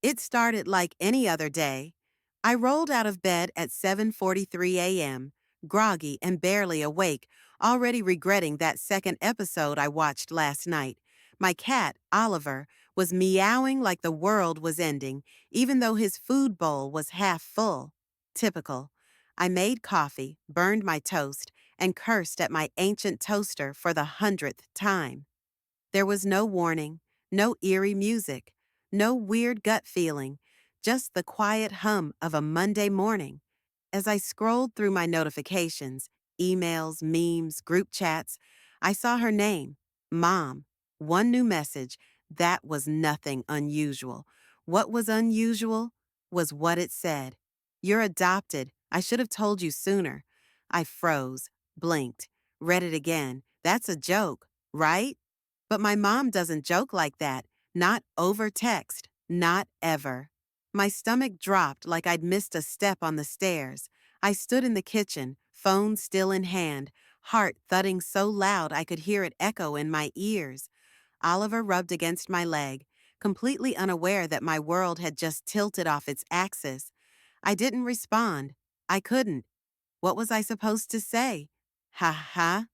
It started like any other day. I rolled out of bed at 7:43 a.m., groggy and barely awake, already regretting that second episode I watched last night. My cat, Oliver, was meowing like the world was ending, even though his food bowl was half full. Typical. I made coffee, burned my toast, and cursed at my ancient toaster for the 100th time. There was no warning, no eerie music, no weird gut feeling, just the quiet hum of a Monday morning. As I scrolled through my notifications, emails, memes, group chats, I saw her name, Mom. One new message. That was nothing unusual. What was unusual was what it said. You're adopted. I should have told you sooner. I froze, blinked, read it again. That's a joke, right? But my mom doesn't joke like that, not over text, not ever. My stomach dropped like I'd missed a step on the stairs. I stood in the kitchen, phone still in hand, heart thudding so loud I could hear it echo in my ears. Oliver rubbed against my leg, completely unaware that my world had just tilted off its axis. I didn't respond. I couldn't. What was I supposed to say? Ha ha.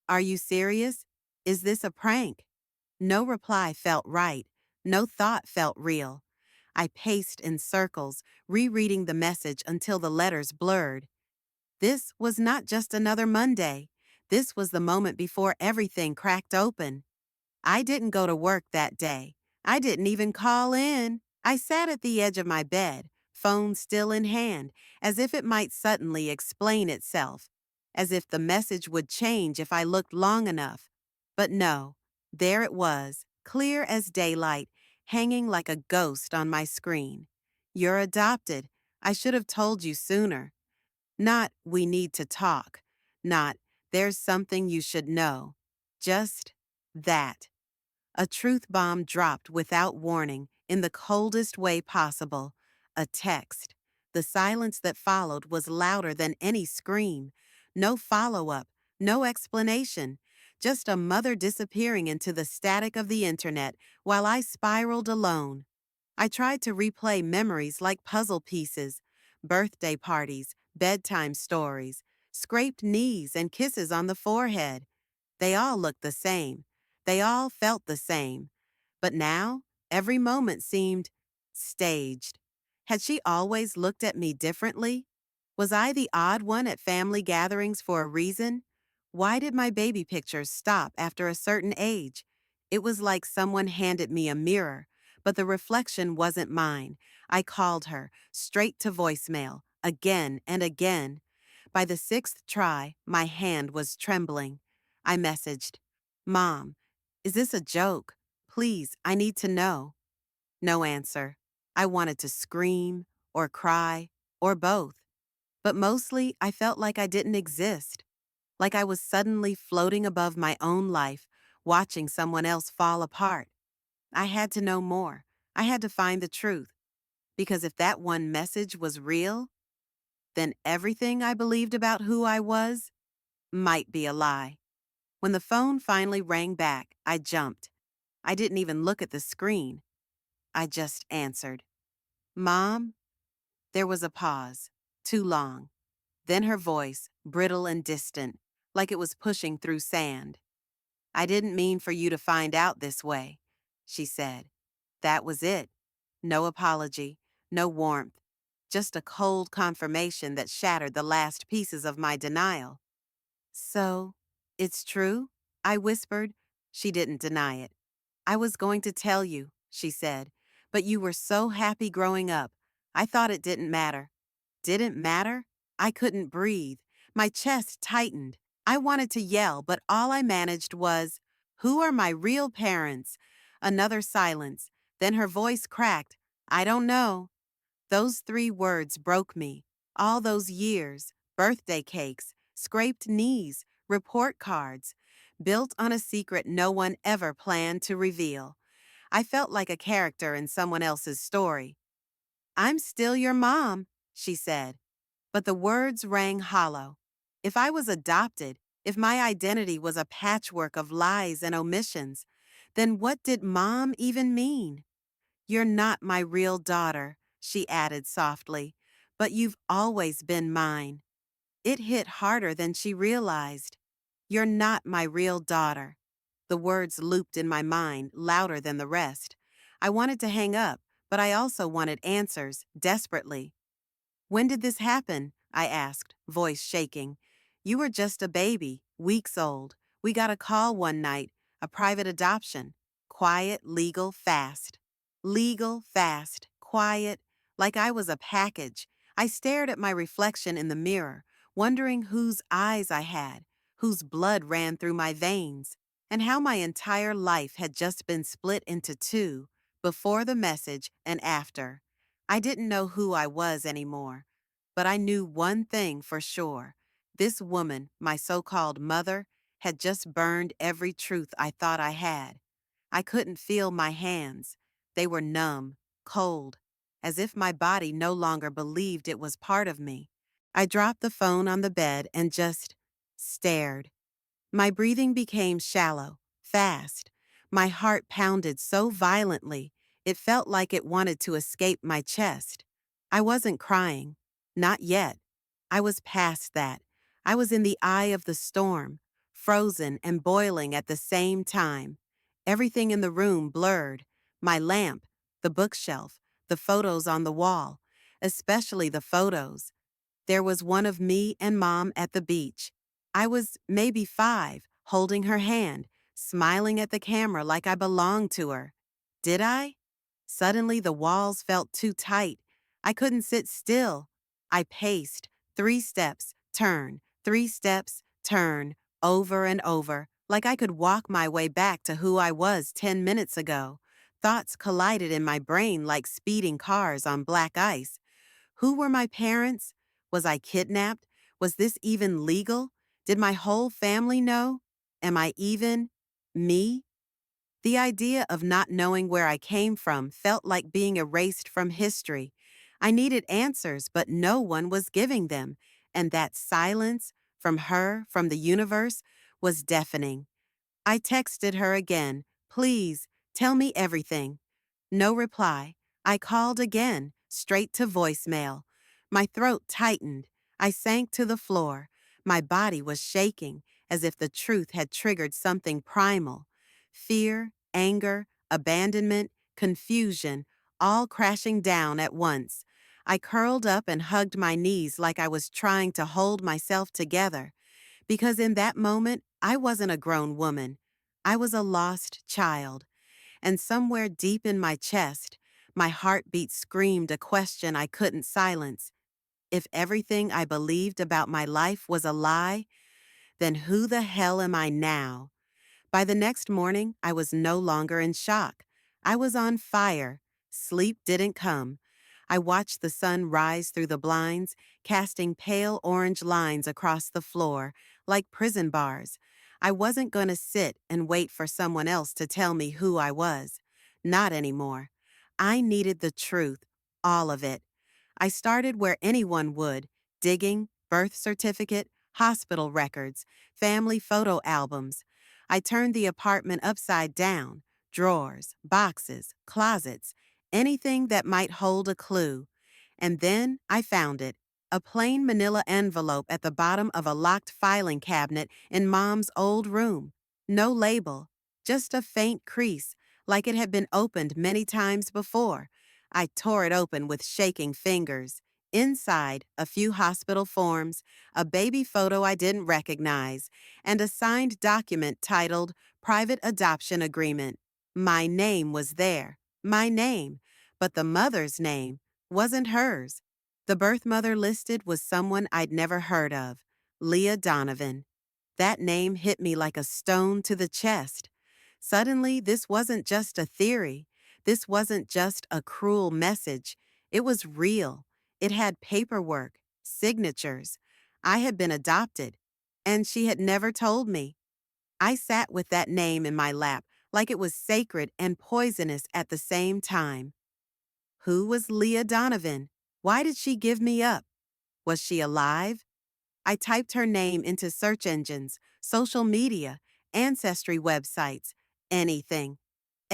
Are you serious? Is this a prank? No reply felt right. No thought felt real. I paced in circles, rereading the message until the letters blurred. This was not just another Monday. This was the moment before everything cracked open. I didn't go to work that day. I didn't even call in. I sat at the edge of my bed, phone still in hand, as if it might suddenly explain itself, as if the message would change if I looked long enough. But no, there it was, clear as daylight, hanging like a ghost on my screen. You're adopted. I should have told you sooner. Not, we need to talk. Not, there's something you should know. Just that. A truth bomb dropped without warning, in the coldest way possible. A text. The silence that followed was louder than any scream. No follow-up, no explanation. Just a mother disappearing into the static of the internet while I spiraled alone. I tried to replay memories like puzzle pieces. Birthday parties, bedtime stories, scraped knees and kisses on the forehead. They all looked the same. They all felt the same. But now, every moment seemed staged. Had she always looked at me differently? Was I the odd one at family gatherings for a reason? Why did my baby pictures stop after a certain age? It was like someone handed me a mirror, but the reflection wasn't mine. I called her, straight to voicemail, again and again. By the sixth try, my hand was trembling. I messaged, Mom, is this a joke? Please, I need to know. No answer. I wanted to scream or cry or both. But mostly, I felt like I didn't exist, like I was suddenly floating above my own life, watching someone else fall apart. I had to know more. I had to find the truth. Because if that one message was real, then everything I believed about who I was might be a lie. When the phone finally rang back, I jumped. I didn't even look at the screen. I just answered. Mom? There was a pause. Too long. Then her voice, brittle and distant, like it was pushing through sand. I didn't mean for you to find out this way, she said. That was it. No apology, no warmth, just a cold confirmation that shattered the last pieces of my denial. So, it's true? I whispered. She didn't deny it. I was going to tell you, she said, but you were so happy growing up. I thought it didn't matter. Didn't matter? I couldn't breathe. My chest tightened. I wanted to yell, but all I managed was, who are my real parents? Another silence. Then her voice cracked. I don't know. Those three words broke me. All those years, birthday cakes, scraped knees, report cards, built on a secret no one ever planned to reveal. I felt like a character in someone else's story. I'm still your mom, she said. But the words rang hollow. If I was adopted, if my identity was a patchwork of lies and omissions, then what did mom even mean? You're not my real daughter, she added softly, but you've always been mine. It hit harder than she realized. You're not my real daughter. The words looped in my mind, louder than the rest. I wanted to hang up, but I also wanted answers, desperately. When did this happen? I asked, voice shaking. You were just a baby, weeks old. We got a call one night, a private adoption. Quiet, legal, fast. Legal, fast, quiet, like I was a package. I stared at my reflection in the mirror, wondering whose eyes I had, whose blood ran through my veins, and how my entire life had just been split into two, before the message and after. I didn't know who I was anymore, but I knew one thing for sure. This woman, my so-called mother, had just burned every truth I thought I had. I couldn't feel my hands. They were numb, cold, as if my body no longer believed it was part of me. I dropped the phone on the bed and just stared. My breathing became shallow, fast. My heart pounded so violently, it felt like it wanted to escape my chest. I wasn't crying. Not yet. I was past that. I was in the eye of the storm, frozen and boiling at the same time. Everything in the room blurred. My lamp, the bookshelf, the photos on the wall, especially the photos. There was one of me and Mom at the beach. I was maybe 5, holding her hand, smiling at the camera like I belonged to her. Did I? Suddenly the walls felt too tight. I couldn't sit still. I paced, 3 steps, turn, 3 steps, turn, over and over, like I could walk my way back to who I was 10 minutes ago. Thoughts collided in my brain like speeding cars on black ice. Who were my parents? Was I kidnapped? Was this even legal? Did my whole family know? Am I even me? The idea of not knowing where I came from felt like being erased from history. I needed answers, but no one was giving them, and that silence, from her, from the universe, was deafening. I texted her again, please, tell me everything. No reply. I called again, straight to voicemail. My throat tightened. I sank to the floor. My body was shaking, as if the truth had triggered something primal. Fear, anger, abandonment, confusion, all crashing down at once. I curled up and hugged my knees like I was trying to hold myself together. Because in that moment, I wasn't a grown woman. I was a lost child. And somewhere deep in my chest, my heartbeat screamed a question I couldn't silence. If everything I believed about my life was a lie, then who the hell am I now? By the next morning, I was no longer in shock. I was on fire. Sleep didn't come. I watched the sun rise through the blinds, casting pale orange lines across the floor, like prison bars. I wasn't going to sit and wait for someone else to tell me who I was. Not anymore. I needed the truth, all of it. I started where anyone would, digging, birth certificate, hospital records, family photo albums. I turned the apartment upside down, drawers, boxes, closets, anything that might hold a clue. And then I found it, a plain manila envelope at the bottom of a locked filing cabinet in Mom's old room. No label, just a faint crease, like it had been opened many times before. I tore it open with shaking fingers. Inside, a few hospital forms, a baby photo I didn't recognize, and a signed document titled Private Adoption Agreement. My name was there, my name, but the mother's name wasn't hers. The birth mother listed was someone I'd never heard of, Leah Donovan. That name hit me like a stone to the chest. Suddenly, this wasn't just a theory. This wasn't just a cruel message. It was real. It had paperwork, signatures. I had been adopted, and she had never told me. I sat with that name in my lap like it was sacred and poisonous at the same time. Who was Leah Donovan? Why did she give me up? Was she alive? I typed her name into search engines, social media, ancestry websites, anything.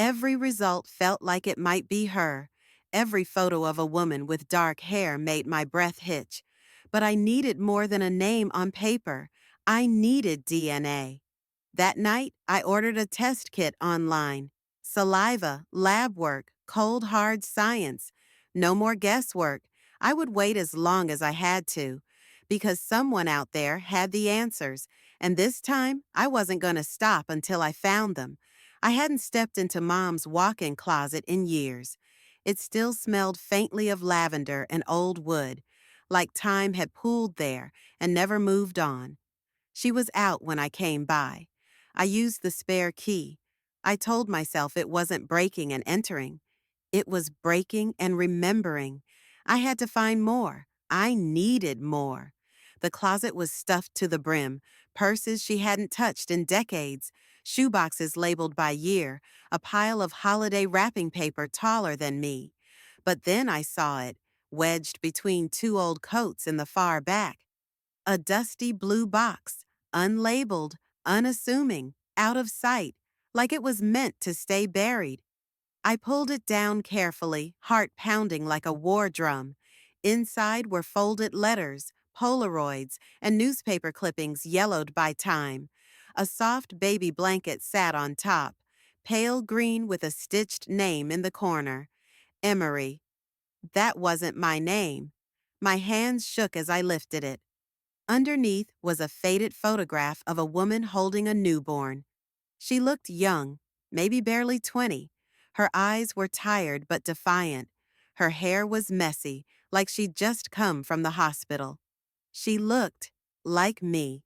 Every result felt like it might be her. Every photo of a woman with dark hair made my breath hitch. But I needed more than a name on paper. I needed DNA. That night, I ordered a test kit online. Saliva, lab work, cold hard science. No more guesswork. I would wait as long as I had to, because someone out there had the answers, and this time I wasn't going to stop until I found them. I hadn't stepped into Mom's walk-in closet in years. It still smelled faintly of lavender and old wood, like time had pooled there and never moved on. She was out when I came by. I used the spare key. I told myself it wasn't breaking and entering. It was breaking and remembering. I had to find more. I needed more. The closet was stuffed to the brim, purses she hadn't touched in decades, shoeboxes labeled by year, a pile of holiday wrapping paper taller than me. But then I saw it, wedged between two old coats in the far back. A dusty blue box, unlabeled, unassuming, out of sight, like it was meant to stay buried. I pulled it down carefully, heart pounding like a war drum. Inside were folded letters, Polaroids, and newspaper clippings yellowed by time. A soft baby blanket sat on top, pale green with a stitched name in the corner. Emery. That wasn't my name. My hands shook as I lifted it. Underneath was a faded photograph of a woman holding a newborn. She looked young, maybe barely 20. Her eyes were tired but defiant. Her hair was messy, like she'd just come from the hospital. She looked like me.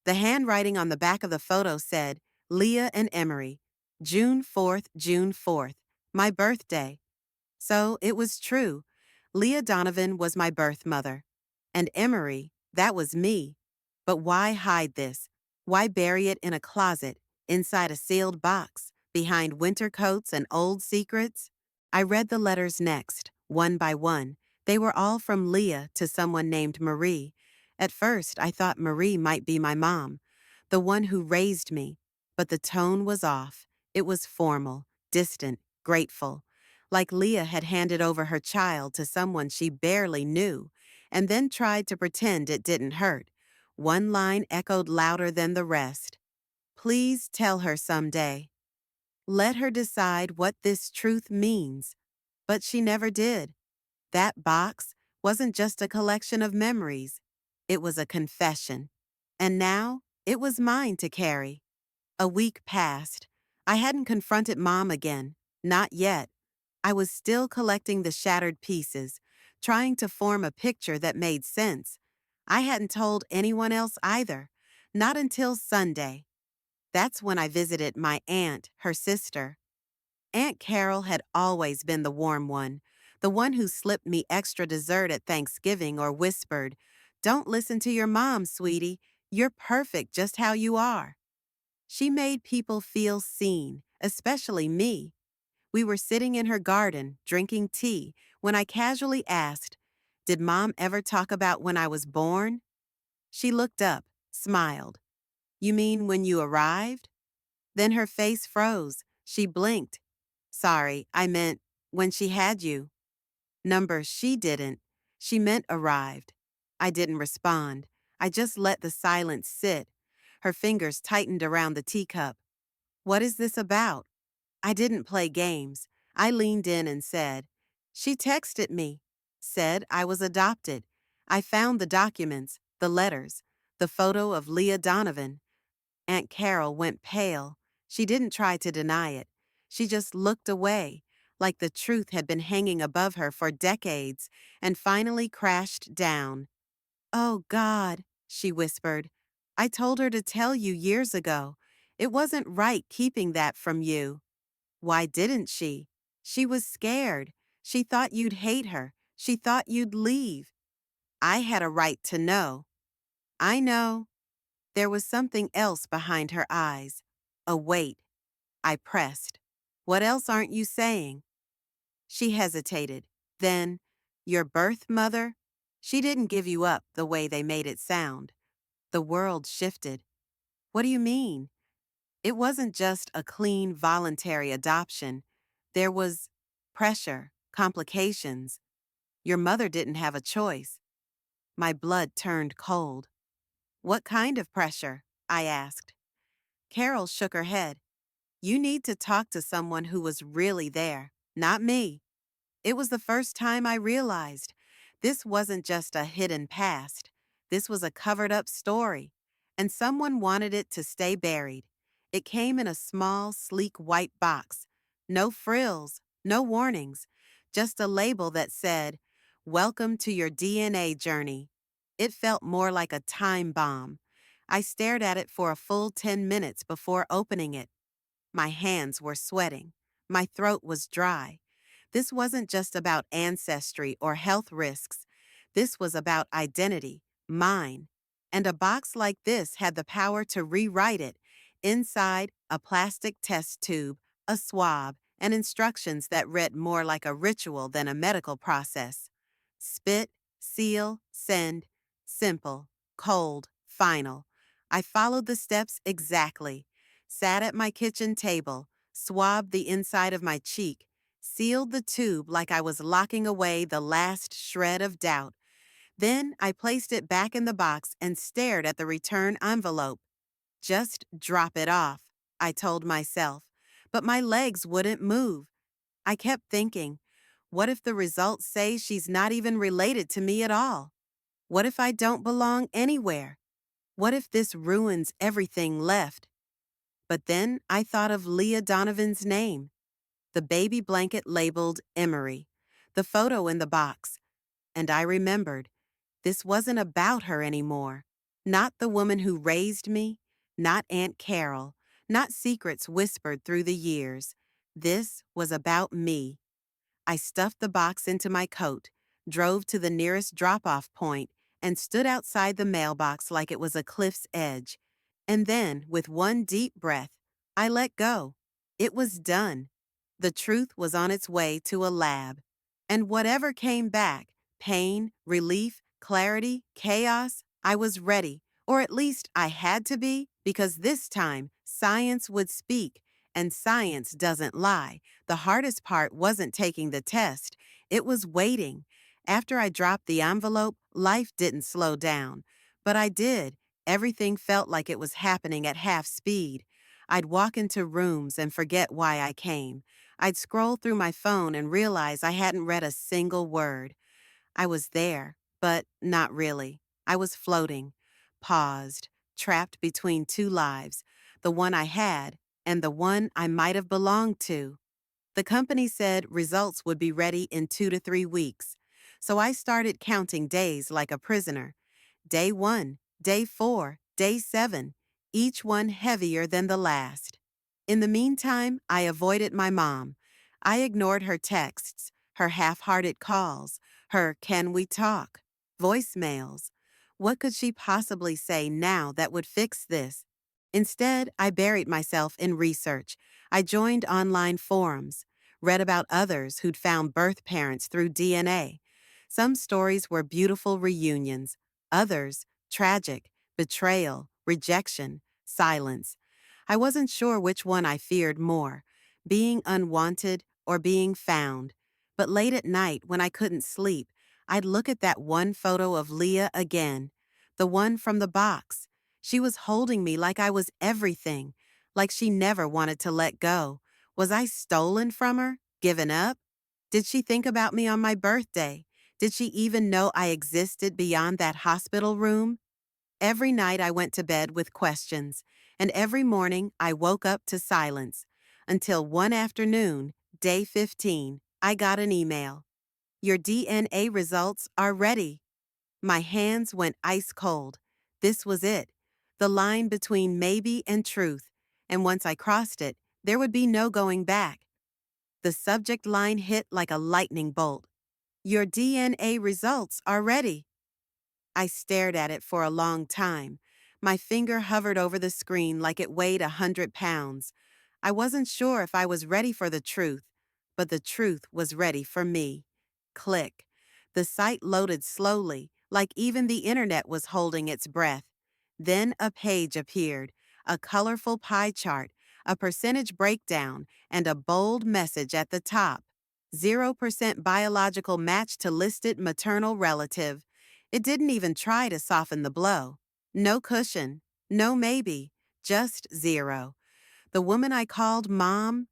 The handwriting on the back of the photo said, Leah and Emery, June 4th, June 4th, my birthday. So it was true. Leah Donovan was my birth mother. And Emery, that was me. But why hide this? Why bury it in a closet, inside a sealed box, behind winter coats and old secrets? I read the letters next, one by one. They were all from Leah to someone named Marie. At first, I thought Marie might be my mom, the one who raised me. But the tone was off. It was formal, distant, grateful. Like Leah had handed over her child to someone she barely knew, and then tried to pretend it didn't hurt. One line echoed louder than the rest. Please tell her someday. Let her decide what this truth means. But she never did. That box wasn't just a collection of memories. It was a confession. And now it was mine to carry. A week passed. I hadn't confronted Mom again. Not yet. I was still collecting the shattered pieces, trying to form a picture that made sense. I hadn't told anyone else either. Not until Sunday. That's when I visited my aunt, her sister. Aunt Carol had always been the warm one who slipped me extra dessert at Thanksgiving or whispered, "Don't listen to your mom, sweetie. You're perfect just how you are." She made people feel seen, especially me. We were sitting in her garden, drinking tea, when I casually asked, "Did Mom ever talk about when I was born?" She looked up, smiled. "You mean when you arrived?" Then her face froze. She blinked. "Sorry, I meant when she had you." Number, she didn't. She meant arrived. I didn't respond. I just let the silence sit. Her fingers tightened around the teacup. "What is this about?" I didn't play games. I leaned in and said, "She texted me. Said I was adopted. I found the documents, the letters, the photo of Leah Donovan." Aunt Carol went pale. She didn't try to deny it. She just looked away, like the truth had been hanging above her for decades, and finally crashed down. "Oh, God," she whispered. "I told her to tell you years ago. It wasn't right keeping that from you." Why didn't she? She was scared. She thought you'd hate her. She thought you'd leave. I had a right to know. I know. There was something else behind her eyes. A weight. I pressed. "What else aren't you saying?" She hesitated. Then, "Your birth mother? She didn't give you up the way they made it sound." The world shifted. "What do you mean?" It wasn't just a clean, voluntary adoption. There was pressure, complications. Your mother didn't have a choice. My blood turned cold. What kind of pressure? I asked. Carol shook her head. You need to talk to someone who was really there, not me. It was the first time I realized this wasn't just a hidden past. This was a covered up story, and someone wanted it to stay buried. It came in a small, sleek white box. No frills, no warnings, just a label that said, Welcome to your DNA journey. It felt more like a time bomb. I stared at it for a full 10 minutes before opening it. My hands were sweating. My throat was dry. This wasn't just about ancestry or health risks. This was about identity, mine. And a box like this had the power to rewrite it. Inside, a plastic test tube, a swab, and instructions that read more like a ritual than a medical process. Spit, seal, send, simple, cold, final. I followed the steps exactly. Sat at my kitchen table, swabbed the inside of my cheek, sealed the tube like I was locking away the last shred of doubt. Then I placed it back in the box and stared at the return envelope. Just drop it off, I told myself. But my legs wouldn't move. I kept thinking, what if the results say she's not even related to me at all? What if I don't belong anywhere? What if this ruins everything left? But then I thought of Leah Donovan's name, the baby blanket labeled Emery, the photo in the box, and I remembered this wasn't about her anymore. Not the woman who raised me, not Aunt Carol, not secrets whispered through the years. This was about me. I stuffed the box into my coat, drove to the nearest drop-off point, and stood outside the mailbox like it was a cliff's edge. And then, with one deep breath, I let go. It was done. The truth was on its way to a lab. And whatever came back, pain, relief, clarity, chaos, I was ready. Or at least I had to be, because this time, science would speak, and science doesn't lie. The hardest part wasn't taking the test. It was waiting. After I dropped the envelope, life didn't slow down. But I did. Everything felt like it was happening at half speed. I'd walk into rooms and forget why I came. I'd scroll through my phone and realize I hadn't read a single word. I was there, but not really. I was floating, paused, trapped between two lives, the one I had and the one I might have belonged to. The company said results would be ready in 2 to 3 weeks, so I started counting days like a prisoner. Day 1, Day 4, Day 7, each one heavier than the last. In the meantime, I avoided my mom. I ignored her texts, her half-hearted calls, her "can we talk?" voicemails. What could she possibly say now that would fix this? Instead, I buried myself in research. I joined online forums, read about others who'd found birth parents through DNA. Some stories were beautiful reunions, others tragic, betrayal, rejection, silence. I wasn't sure which one I feared more, being unwanted or being found. But late at night, when I couldn't sleep, I'd look at that one photo of Leah again, the one from the box. She was holding me like I was everything, like she never wanted to let go. Was I stolen from her? Given up? Did she think about me on my birthday? Did she even know I existed beyond that hospital room? Every night I went to bed with questions, and every morning I woke up to silence. Until one afternoon, day 15, I got an email. Your DNA results are ready. My hands went ice cold. This was it, the line between maybe and truth, and once I crossed it, there would be no going back. The subject line hit like a lightning bolt. Your DNA results are ready. I stared at it for a long time. My finger hovered over the screen like it weighed 100 pounds. I wasn't sure if I was ready for the truth, but the truth was ready for me. Click. The site loaded slowly, like even the internet was holding its breath. Then a page appeared, a colorful pie chart, a percentage breakdown, and a bold message at the top. 0% biological match to listed maternal relative. It didn't even try to soften the blow. No cushion, no maybe, just zero. The woman I called Mom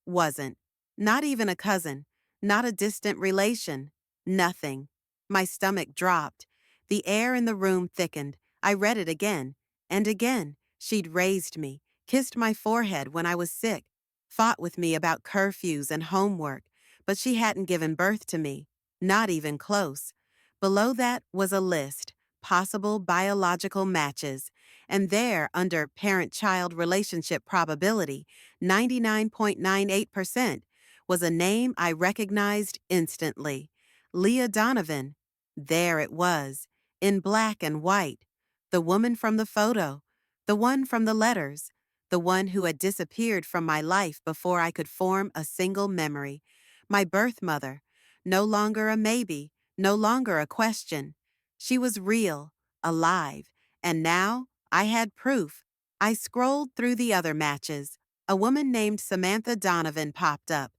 wasn't. Not even a cousin, not a distant relation, nothing. My stomach dropped. The air in the room thickened. I read it again and again. She'd raised me, kissed my forehead when I was sick, fought with me about curfews and homework, but she hadn't given birth to me, not even close. Below that was a list, possible biological matches, and there, under parent-child relationship probability, 99.98%, was a name I recognized instantly. Leah Donovan. There it was, in black and white. The woman from the photo, the one from the letters, the one who had disappeared from my life before I could form a single memory. My birth mother. No longer a maybe, no longer a question. She was real, alive, and now I had proof. I scrolled through the other matches. A woman named Samantha Donovan popped up,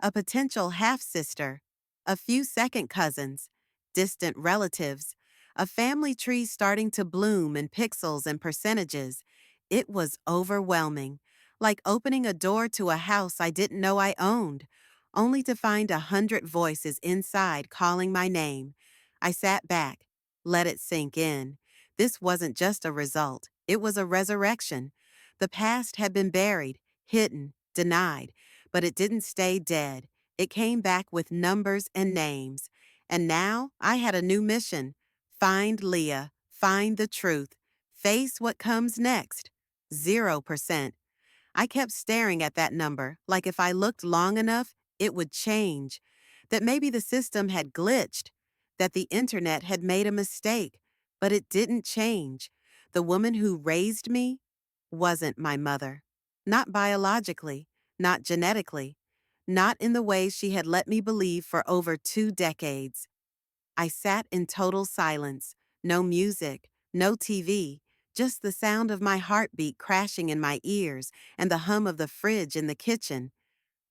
a potential half-sister, a few second cousins, distant relatives, a family tree starting to bloom in pixels and percentages. It was overwhelming, like opening a door to a house I didn't know I owned, only to find 100 voices inside calling my name. I sat back, let it sink in. This wasn't just a result, it was a resurrection. The past had been buried, hidden, denied, but it didn't stay dead. It came back with numbers and names. And now I had a new mission. Find Leah, find the truth, face what comes next. 0%. I kept staring at that number, like if I looked long enough, it would change. That maybe the system had glitched, that the internet had made a mistake, but it didn't change. The woman who raised me wasn't my mother. Not biologically, not genetically, not in the way she had let me believe for over 2 decades. I sat in total silence, no music, no TV, just the sound of my heartbeat crashing in my ears and the hum of the fridge in the kitchen.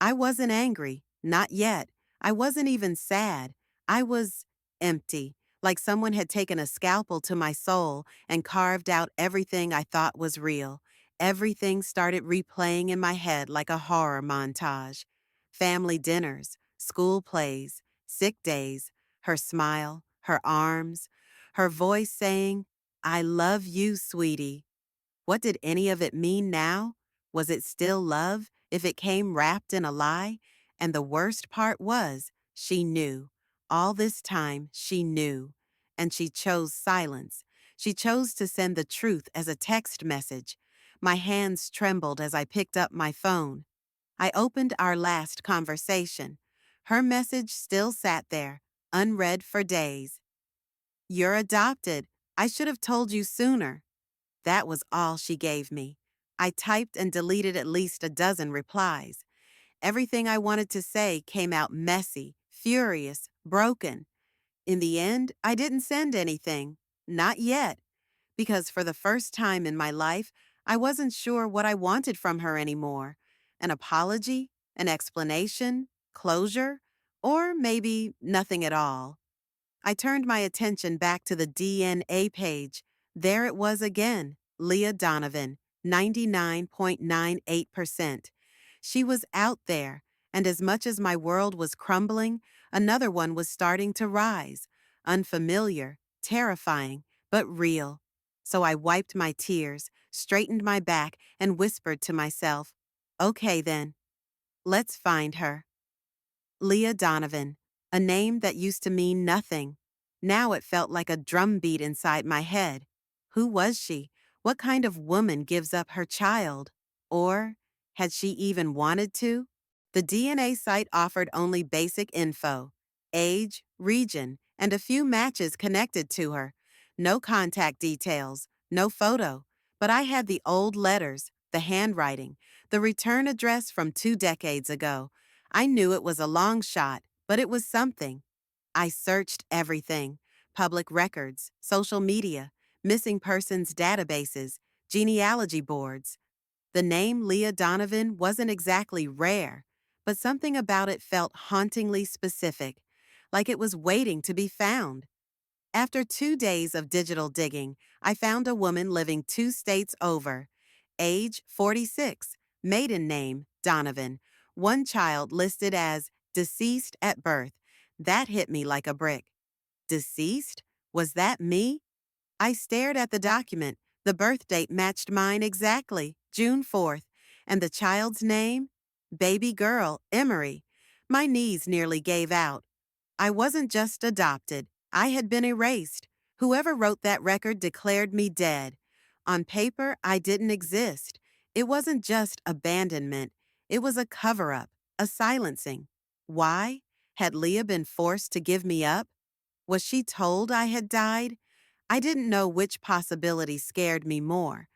I wasn't angry, not yet. I wasn't even sad. I was empty, like someone had taken a scalpel to my soul and carved out everything I thought was real. Everything started replaying in my head like a horror montage. Family dinners, school plays, sick days, her smile, her arms, her voice saying, "I love you, sweetie." What did any of it mean now? Was it still love if it came wrapped in a lie? And the worst part was, she knew. All this time, she knew. And she chose silence. She chose to send the truth as a text message. My hands trembled as I picked up my phone. I opened our last conversation. Her message still sat there, unread for days. "You're adopted. I should have told you sooner." That was all she gave me. I typed and deleted at least a dozen replies. Everything I wanted to say came out messy, furious, broken. In the end, I didn't send anything. Not yet. Because for the first time in my life, I wasn't sure what I wanted from her anymore. An apology? An explanation? Closure? Or maybe nothing at all. I turned my attention back to the DNA page. There it was again, Leah Donovan, 99.98%. She was out there, and as much as my world was crumbling, another one was starting to rise. Unfamiliar, terrifying, but real. So I wiped my tears, straightened my back, and whispered to myself, "Okay then, let's find her." Leah Donovan, a name that used to mean nothing. Now it felt like a drumbeat inside my head. Who was she? What kind of woman gives up her child? Or had she even wanted to? The DNA site offered only basic info: age, region, and a few matches connected to her. No contact details, no photo. But I had the old letters, the handwriting, the return address from 2 decades ago. I knew it was a long shot, but it was something. I searched everything: public records, social media, missing persons databases, genealogy boards. The name Leah Donovan wasn't exactly rare, but something about it felt hauntingly specific, like it was waiting to be found. After 2 days of digital digging, I found a woman living 2 states over. Age 46, maiden name Donovan, one child listed as deceased at birth. That hit me like a brick. Deceased? Was that me? I stared at the document. The birth date matched mine exactly, June 4th, and the child's name? Baby girl, Emery. My knees nearly gave out. I wasn't just adopted, I had been erased. Whoever wrote that record declared me dead. On paper, I didn't exist. It wasn't just abandonment, it was a cover up, a silencing. Why? Had Leah been forced to give me up? Was she told I had died? I didn't know which possibility scared me more,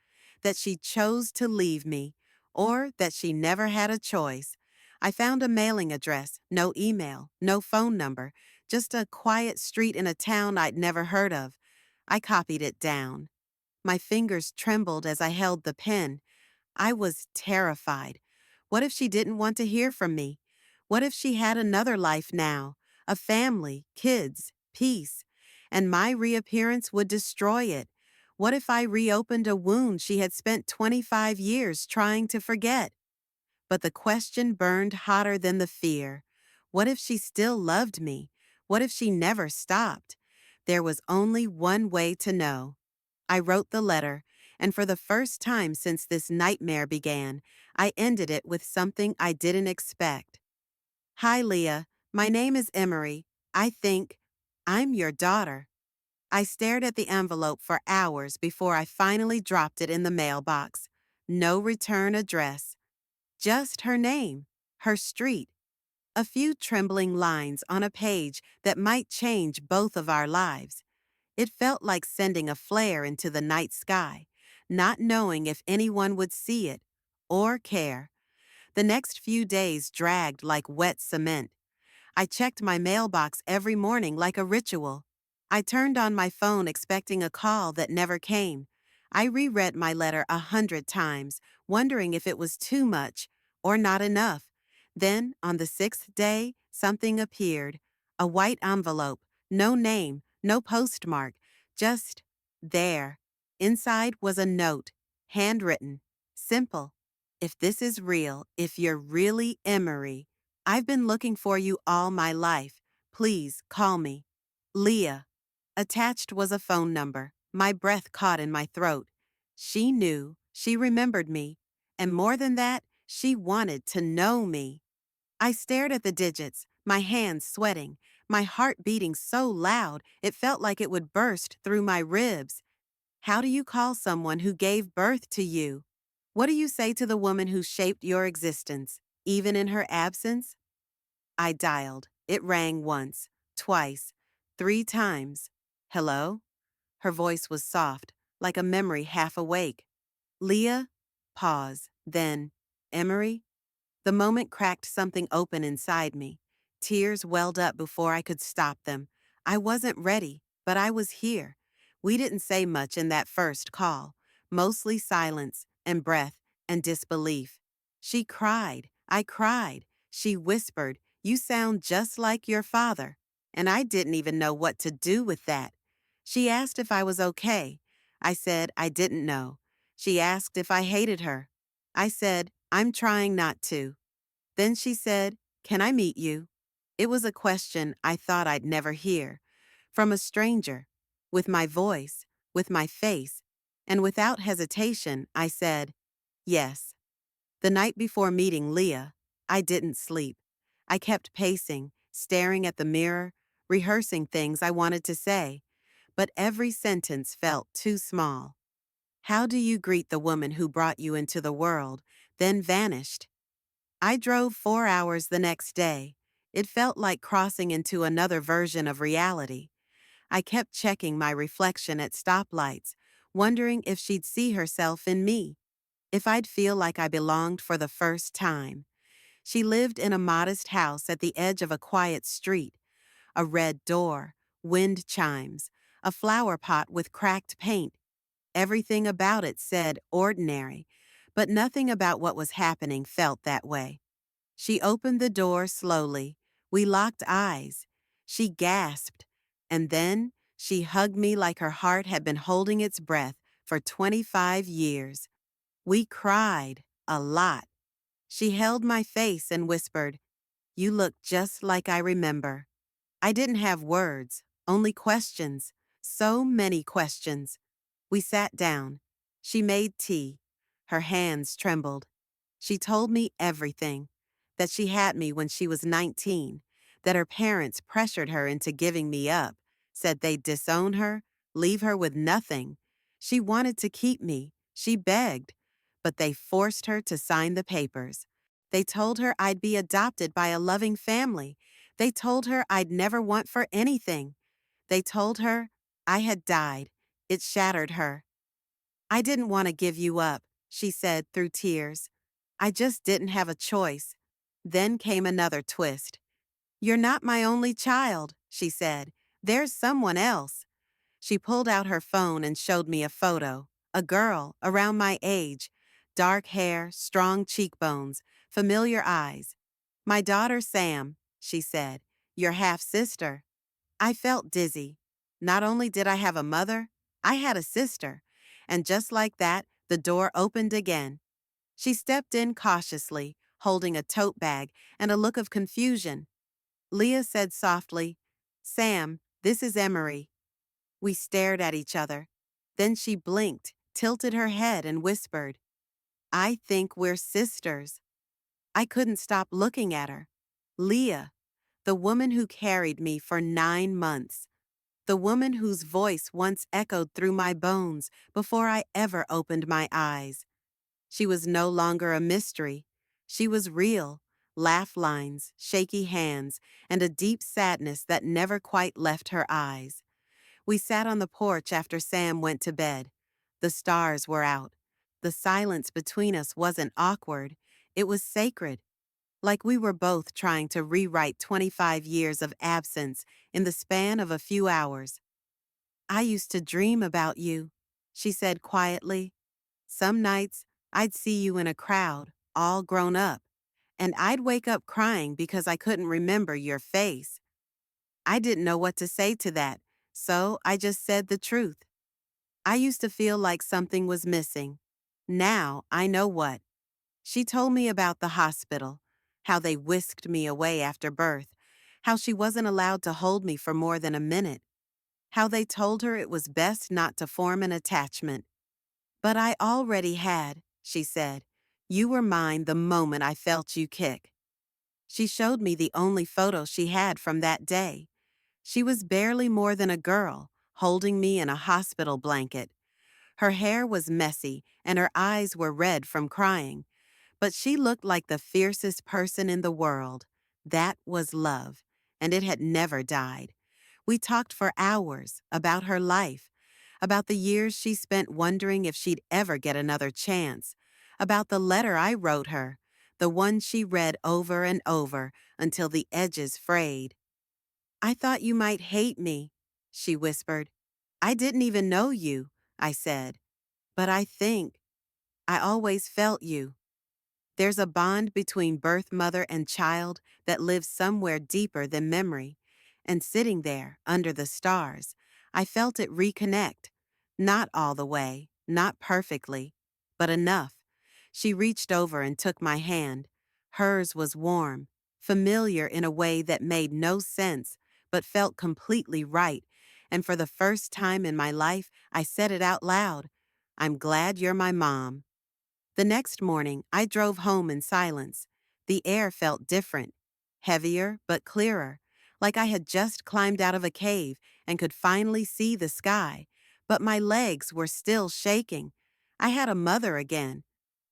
that she chose to leave me, or that she never had a choice. I found a mailing address, no email, no phone number, just a quiet street in a town I'd never heard of. I copied it down. My fingers trembled as I held the pen. I was terrified. What if she didn't want to hear from me? What if she had another life now, a family, kids, peace, and my reappearance would destroy it? What if I reopened a wound she had spent 25 years trying to forget? But the question burned hotter than the fear. What if she still loved me? What if she never stopped? There was only one way to know. I wrote the letter, and for the first time since this nightmare began, I ended it with something I didn't expect. Hi, Leah. My name is Emery. I think I'm your daughter. I stared at the envelope for hours before I finally dropped it in the mailbox. No return address. Just her name, her street, a few trembling lines on a page that might change both of our lives. It felt like sending a flare into the night sky, not knowing if anyone would see it or care. The next few days dragged like wet cement. I checked my mailbox every morning like a ritual. I turned on my phone expecting a call that never came. I reread my letter 100 times, wondering if it was too much or not enough. Then, on the 6th day, something appeared. A white envelope, no name, no postmark, just there. Inside was a note, handwritten, simple. If this is real, if you're really Emery, I've been looking for you all my life. Please call me. Leah. Attached was a phone number. My breath caught in my throat. She knew, she remembered me, and more than that, she wanted to know me. I stared at the digits, my hands sweating, my heart beating so loud it felt like it would burst through my ribs. How do you call someone who gave birth to you? What do you say to the woman who shaped your existence, even in her absence? I dialed. It rang once, twice, 3 times. Hello? Her voice was soft, like a memory half awake. Leah? Pause. Then, Emery? The moment cracked something open inside me. Tears welled up before I could stop them. I wasn't ready, but I was here. We didn't say much in that first call, mostly silence and breath and disbelief. She cried. I cried. She whispered, "You sound just like your father." And I didn't even know what to do with that. She asked if I was okay. I said I didn't know. She asked if I hated her. I said, "I'm trying not to." Then she said, "Can I meet you?" It was a question I thought I'd never hear. From a stranger, with my voice, with my face, and without hesitation, I said, "Yes." The night before meeting Leah, I didn't sleep. I kept pacing, staring at the mirror, rehearsing things I wanted to say, but every sentence felt too small. How do you greet the woman who brought you into the world, then vanished? I drove 4 hours the next day. It felt like crossing into another version of reality. I kept checking my reflection at stoplights, wondering if she'd see herself in me, if I'd feel like I belonged for the first time. She lived in a modest house at the edge of a quiet street, a red door, wind chimes, a flower pot with cracked paint. Everything about it said ordinary, but nothing about what was happening felt that way. She opened the door slowly. We locked eyes. She gasped, and then she hugged me like her heart had been holding its breath for 25 years. We cried a lot. She held my face and whispered, "You look just like I remember." I didn't have words, only questions. So many questions. We sat down. She made tea. Her hands trembled. She told me everything. That she had me when she was 19, that her parents pressured her into giving me up, said they'd disown her, leave her with nothing. She wanted to keep me. She begged. But they forced her to sign the papers. They told her I'd be adopted by a loving family. They told her I'd never want for anything. They told her I had died. It shattered her. "I didn't want to give you up," she said through tears. "I just didn't have a choice." Then came another twist. "You're not my only child," she said. "There's someone else." She pulled out her phone and showed me a photo. A girl, around my age. Dark hair, strong cheekbones, familiar eyes. "My daughter Sam," she said. "Your half-sister." I felt dizzy. Not only did I have a mother, I had a sister. And just like that, the door opened again. She stepped in cautiously, holding a tote bag and a look of confusion. Leah said softly, "Sam, this is Emery." We stared at each other. Then she blinked, tilted her head, and whispered, "I think we're sisters." I couldn't stop looking at her. Leah, the woman who carried me for 9 months. The woman whose voice once echoed through my bones before I ever opened my eyes. She was no longer a mystery. She was real. Laugh lines, shaky hands, and a deep sadness that never quite left her eyes. We sat on the porch after Sam went to bed. The stars were out. The silence between us wasn't awkward. It was sacred. Like we were both trying to rewrite 25 years of absence in the span of a few hours. "I used to dream about you," she said quietly. "Some nights, I'd see you in a crowd, all grown up, and I'd wake up crying because I couldn't remember your face. I didn't know what to say to that, so I just said the truth. I used to feel like something was missing. Now I know what." She told me about the hospital, how they whisked me away after birth, how she wasn't allowed to hold me for more than a minute, how they told her it was best not to form an attachment. "But I already had," she said. "You were mine the moment I felt you kick." She showed me the only photo she had from that day. She was barely more than a girl, holding me in a hospital blanket. Her hair was messy and her eyes were red from crying, but she looked like the fiercest person in the world. That was love, and it had never died. We talked for hours about her life, about the years she spent wondering if she'd ever get another chance, about the letter I wrote her, the one she read over and over until the edges frayed. "I thought you might hate me," she whispered. "I didn't even know you," I said. "But I think I always felt you." There's a bond between birth mother and child that lives somewhere deeper than memory. And sitting there, under the stars, I felt it reconnect. Not all the way, not perfectly, but enough. She reached over and took my hand. Hers was warm, familiar in a way that made no sense, but felt completely right. And for the first time in my life, I said it out loud. "I'm glad you're my mom." The next morning, I drove home in silence. The air felt different, heavier but clearer, like I had just climbed out of a cave and could finally see the sky. But my legs were still shaking. I had a mother again.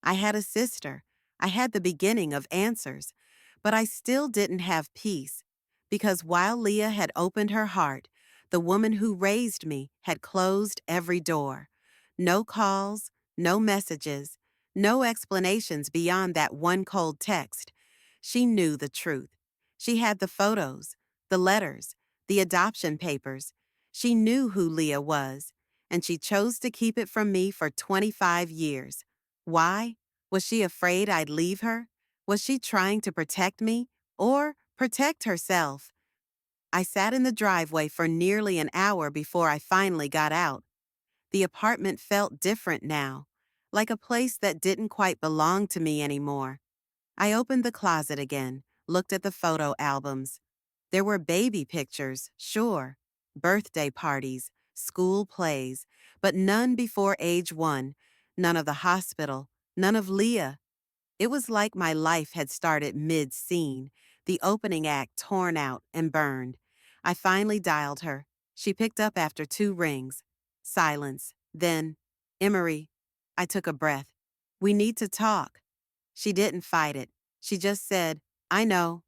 I had a sister. I had the beginning of answers. But I still didn't have peace, because while Leah had opened her heart, the woman who raised me had closed every door. No calls, no messages. No explanations beyond that one cold text. She knew the truth. She had the photos, the letters, the adoption papers. She knew who Leah was, and she chose to keep it from me for 25 years. Why? Was she afraid I'd leave her? Was she trying to protect me or protect herself? I sat in the driveway for nearly an hour before I finally got out. The apartment felt different now, like a place that didn't quite belong to me anymore. I opened the closet again, looked at the photo albums. There were baby pictures, sure, birthday parties, school plays, but none before age 1, none of the hospital, none of Leah. It was like my life had started mid-scene, the opening act torn out and burned. I finally dialed her. She picked up after 2 rings. Silence. Then, Emery. I took a breath. We need to talk. She didn't fight it. She just said, I know.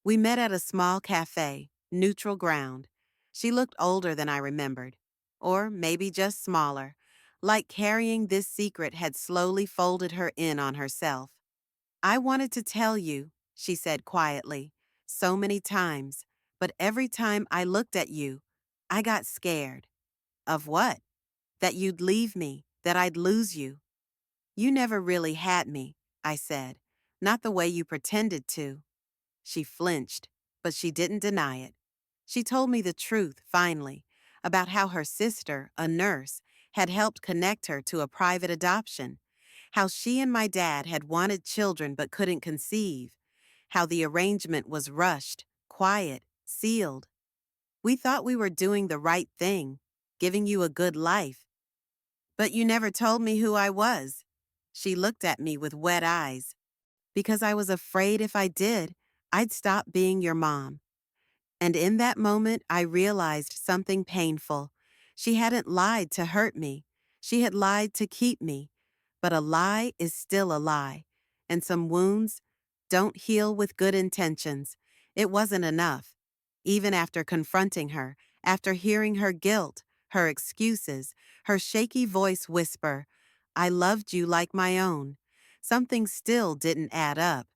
We met at a small cafe, neutral ground. She looked older than I remembered. Or maybe just smaller, like carrying this secret had slowly folded her in on herself. I wanted to tell you, she said quietly, so many times, but every time I looked at you, I got scared. Of what? That you'd leave me, that I'd lose you. You never really had me, I said, not the way you pretended to. She flinched, but she didn't deny it. She told me the truth, finally, about how her sister, a nurse, had helped connect her to a private adoption, how she and my dad had wanted children but couldn't conceive, how the arrangement was rushed, quiet, sealed. We thought we were doing the right thing, giving you a good life. But you never told me who I was. She looked at me with wet eyes. Because I was afraid if I did, I'd stop being your mom. And in that moment, I realized something painful. She hadn't lied to hurt me. She had lied to keep me. But a lie is still a lie. And some wounds don't heal with good intentions. It wasn't enough. Even after confronting her, after hearing her guilt, her excuses, her shaky voice whisper, I loved you like my own, something still didn't add up.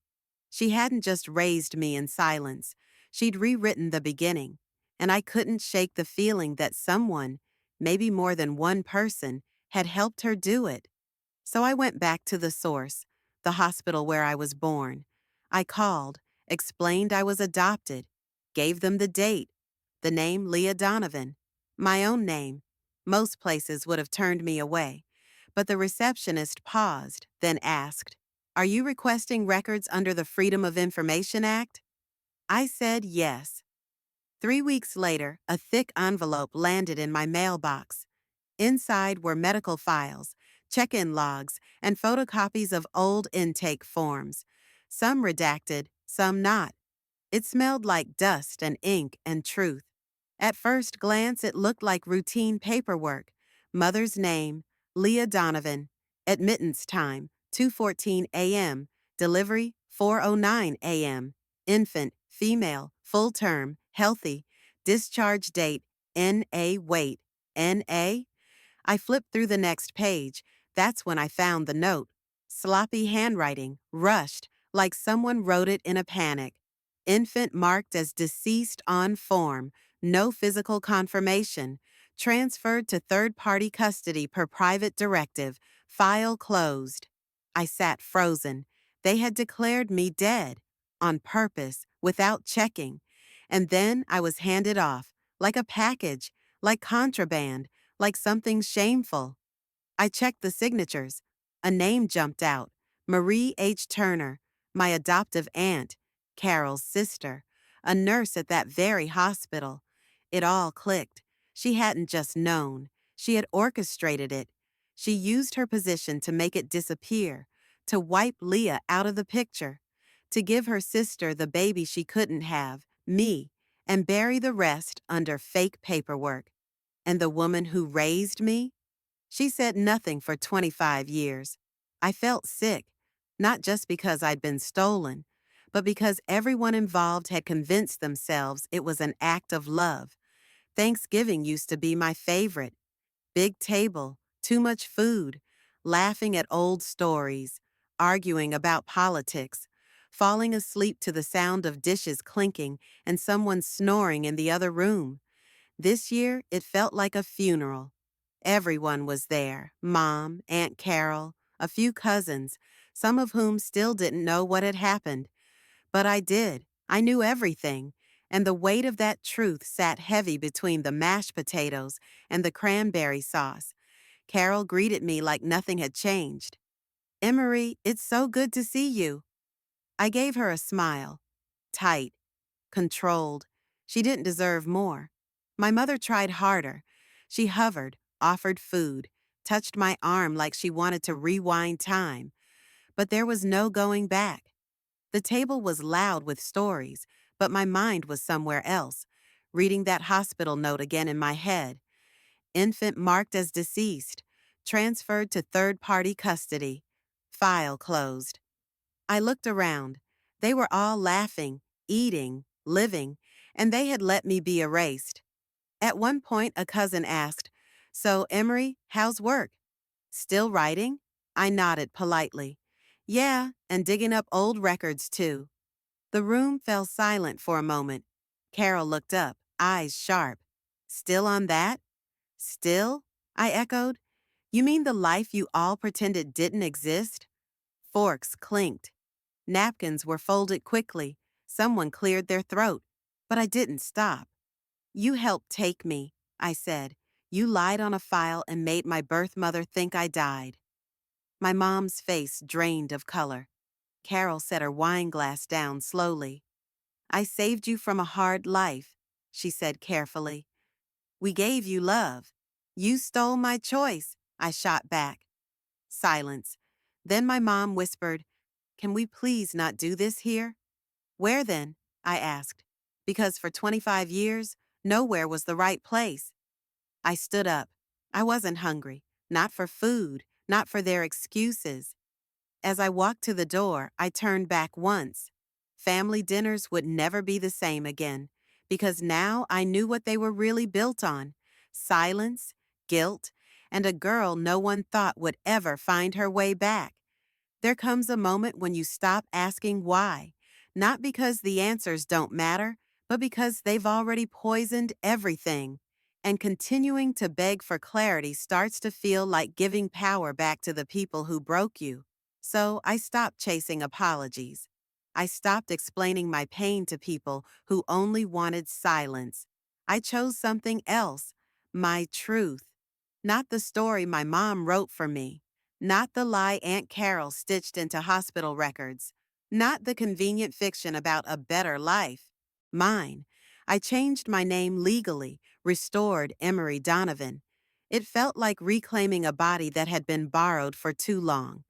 She hadn't just raised me in silence. She'd rewritten the beginning, and I couldn't shake the feeling that someone, maybe more than one person, had helped her do it. So I went back to the source, the hospital where I was born. I called, explained I was adopted, gave them the date, the name Leah Donovan, my own name. Most places would have turned me away, but the receptionist paused, then asked, Are you requesting records under the Freedom of Information Act? I said yes. 3 weeks later, a thick envelope landed in my mailbox. Inside were medical files, check-in logs, and photocopies of old intake forms. Some redacted, some not. It smelled like dust and ink and truth. At first glance, it looked like routine paperwork. Mother's name, Leah Donovan. Admittance time, 2:14 a.m. Delivery, 4:09 a.m. Infant, female, full term, healthy. Discharge date, N.A. Wait, N.A.? I flipped through the next page. That's when I found the note. Sloppy handwriting, rushed, like someone wrote it in a panic. Infant marked as deceased on form, no physical confirmation. Transferred to third-party custody per private directive. File closed. I sat frozen. They had declared me dead. On purpose, without checking. And then I was handed off, like a package, like contraband, like something shameful. I checked the signatures. A name jumped out. Marie H. Turner, my adoptive aunt, Carol's sister, a nurse at that very hospital. It all clicked. She hadn't just known. She had orchestrated it. She used her position to make it disappear, to wipe Leah out of the picture, to give her sister the baby she couldn't have, me, and bury the rest under fake paperwork. And the woman who raised me? She said nothing for 25 years. I felt sick, not just because I'd been stolen, but because everyone involved had convinced themselves it was an act of love. Thanksgiving used to be my favorite. Big table, too much food, laughing at old stories, arguing about politics, falling asleep to the sound of dishes clinking and someone snoring in the other room. This year, it felt like a funeral. Everyone was there: Mom, Aunt Carol, a few cousins, some of whom still didn't know what had happened. But I did. I knew everything, and the weight of that truth sat heavy between the mashed potatoes and the cranberry sauce. Carol greeted me like nothing had changed. "Emery, it's so good to see you." I gave her a smile. Tight, controlled. She didn't deserve more. My mother tried harder. She hovered, offered food, touched my arm like she wanted to rewind time. But there was no going back. The table was loud with stories, but my mind was somewhere else, reading that hospital note again in my head. Infant marked as deceased, transferred to third-party custody. File closed. I looked around. They were all laughing, eating, living, and they had let me be erased. At one point, a cousin asked, "So, Emery, how's work?" "Still writing?" I nodded politely. "Yeah, and digging up old records, too." The room fell silent for a moment. Carol looked up, eyes sharp. "Still on that?" "Still?" I echoed. "You mean the life you all pretended didn't exist?" Forks clinked. Napkins were folded quickly. Someone cleared their throat. But I didn't stop. "You helped take me," I said. "You lied on a file and made my birth mother think I died." My mom's face drained of color. Carol set her wine glass down slowly. "I saved you from a hard life," she said carefully. "We gave you love." "You stole my choice," I shot back. Silence. Then my mom whispered, "Can we please not do this here?" "Where then?" I asked. Because for 25 years, nowhere was the right place. I stood up. I wasn't hungry. Not for food. Not for their excuses. As I walked to the door, I turned back once. Family dinners would never be the same again, because now I knew what they were really built on: silence, guilt, and a girl no one thought would ever find her way back. There comes a moment when you stop asking why, not because the answers don't matter, but because they've already poisoned everything. And continuing to beg for clarity starts to feel like giving power back to the people who broke you. So I stopped chasing apologies. I stopped explaining my pain to people who only wanted silence. I chose something else: my truth. Not the story my mom wrote for me. Not the lie Aunt Carol stitched into hospital records. Not the convenient fiction about a better life. Mine. I changed my name legally, restored Emery Donovan. It felt like reclaiming a body that had been borrowed for too long.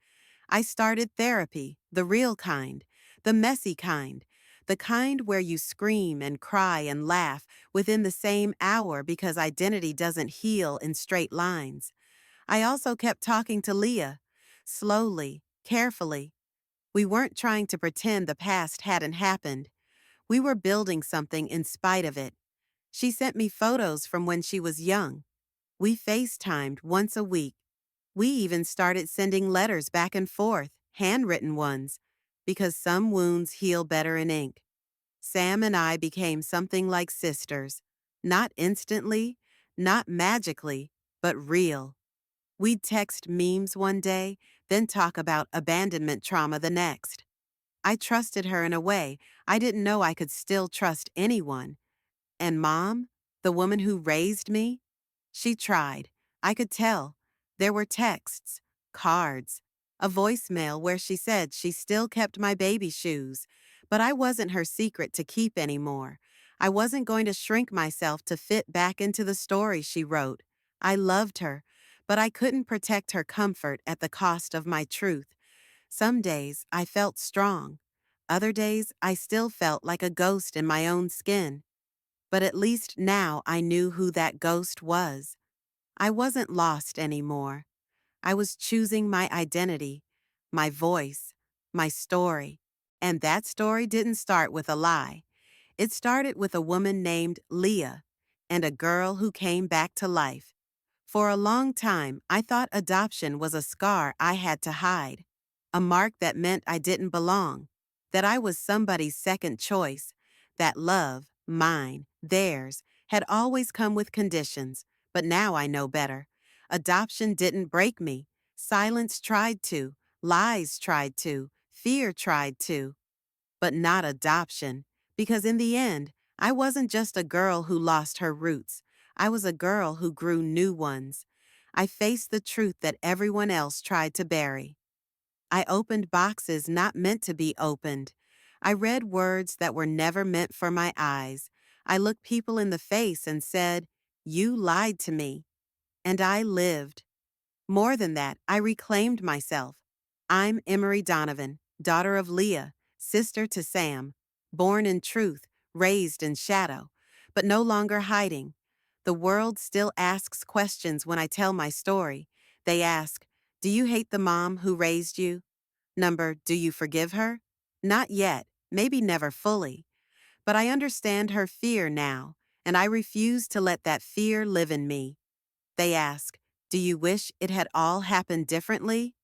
I started therapy, the real kind, the messy kind, the kind where you scream and cry and laugh within the same hour because identity doesn't heal in straight lines. I also kept talking to Leah, slowly, carefully. We weren't trying to pretend the past hadn't happened. We were building something in spite of it. She sent me photos from when she was young. We FaceTimed once a week. We even started sending letters back and forth, handwritten ones, because some wounds heal better in ink. Sam and I became something like sisters. Not instantly, not magically, but real. We'd text memes one day, then talk about abandonment trauma the next. I trusted her in a way I didn't know I could still trust anyone. And Mom, the woman who raised me, she tried. I could tell. There were texts, cards, a voicemail where she said she still kept my baby shoes, but I wasn't her secret to keep anymore. I wasn't going to shrink myself to fit back into the story she wrote. I loved her, but I couldn't protect her comfort at the cost of my truth. Some days I felt strong. Other days I still felt like a ghost in my own skin. But at least now I knew who that ghost was. I wasn't lost anymore. I was choosing my identity, my voice, my story. And that story didn't start with a lie. It started with a woman named Leah and a girl who came back to life. For a long time, I thought adoption was a scar I had to hide, a mark that meant I didn't belong, that I was somebody's second choice, that love, mine, theirs, had always come with conditions. But now I know better. Adoption didn't break me. Silence tried to, lies tried to, fear tried to, but not adoption. Because in the end, I wasn't just a girl who lost her roots. I was a girl who grew new ones. I faced the truth that everyone else tried to bury. I opened boxes not meant to be opened. I read words that were never meant for my eyes. I looked people in the face and said, "You lied to me." And I lived. More than that, I reclaimed myself. I'm Emery Donovan, daughter of Leah, sister to Sam, born in truth, raised in shadow, but no longer hiding. The world still asks questions when I tell my story. They ask, "Do you hate the mom who raised you?" Number, "Do you forgive her?" Not yet, maybe never fully. But I understand her fear now, and I refuse to let that fear live in me. They ask, "Do you wish it had all happened differently?"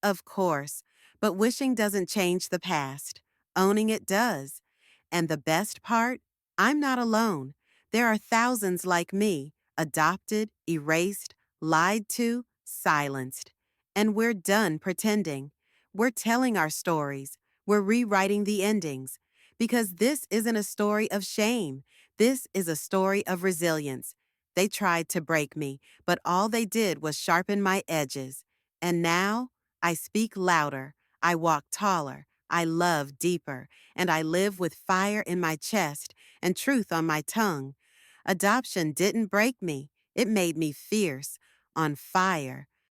Of course, but wishing doesn't change the past. Owning it does. And the best part? I'm not alone. There are thousands like me, adopted, erased, lied to, silenced. And we're done pretending. We're telling our stories. We're rewriting the endings. Because this isn't a story of shame. This is a story of resilience. They tried to break me, but all they did was sharpen my edges. And now, I speak louder, I walk taller, I love deeper, and I live with fire in my chest and truth on my tongue. Adoption didn't break me, it made me fierce, on fire,